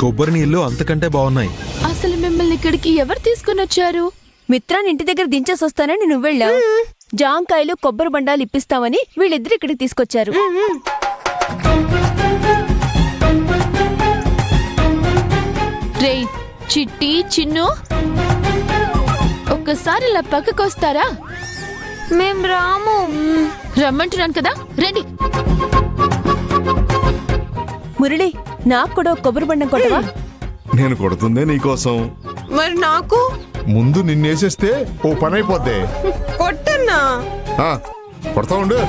కొబ్బరి నీళ్ళు అంతకంటే బాగున్నాయి. అసలు మిమ్మల్ని ఇక్కడికి ఎవరు తీసుకుని వచ్చారు? మిత్రాన్ని ఇంటి దగ్గర దించేసి వస్తానని నువ్వెళ్ళావు. జాంకాయలు కొబ్బరి బండాలు ఇప్పిస్తామని వీళ్ళిద్దరు ఇక్కడికి తీసుకొచ్చారు. రేయ్ చిట్టి చిన్ను, ఒక్కసారి ఇలా పక్కకొస్తారా? మేం రాము. రమ్మంటున్నాను కదా, రండి. మురళి, నాకు కూడా ఒక కొబ్బరి బండం కొట్టవా? నేను కొడుతుందే నీకోసం. మరి నాకు ముందు నిన్నేసేస్తే ఓ పని అయిపోద్ది. కొట్టన్నా. కొడతా ఉండు.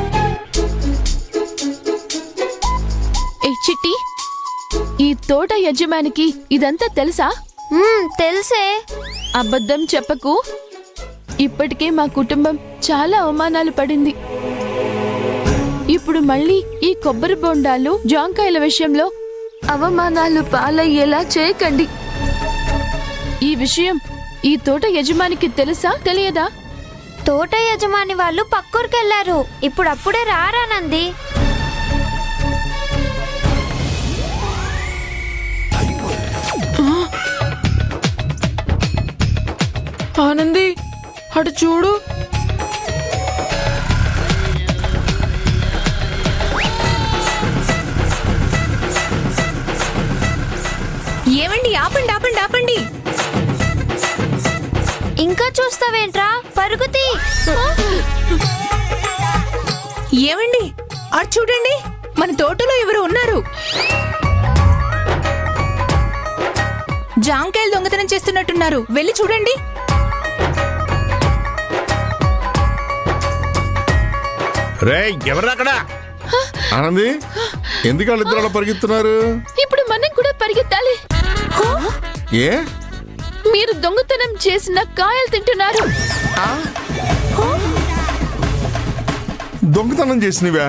ఏ చిట్టి, ఈ తోట యజమానికి ఇదంతా తెలుసా? తెలుసే. అబద్ధం చెప్పకు. ఇప్పటికే మా కుటుంబం చాలా అవమానాలు పడింది. ఇప్పుడు మళ్ళీ ఈ కొబ్బరి బొండాలు జాంకాయల విషయంలో అవమానాలు పాలయ్యేలా చేయకండి. ఈ విషయం ఈ తోట యజమానికి తెలుసా తెలియదా? తోట యజమాని వాళ్ళు పక్కూరికెళ్లారు. ఇప్పుడు అప్పుడే రారానంది. ఆనంది, అటు చూడు. ఏమండి, ఆపండి ఆపండి ఆపండి. ఇంకా చూస్తావేంట్రా, పరుగుతి. ఏమండి, అటు చూడండి, మన తోటలో ఎవరు ఉన్నారు. జాంకాయలు దొంగతనం చేస్తున్నట్టున్నారు, వెళ్ళి చూడండి. రే, ఎవరు అక్కడ? ఆనంది, ఎందుకు వాళ్ళిద్దరు అలా పరిగెత్తున్నారు? ఇప్పుడు మనం కూడా పరిగెత్తాలి. ఏ? మీరు దొంగతనం చేసిన కాయలు తింటున్నారు. దొంగతనం చేసినవా?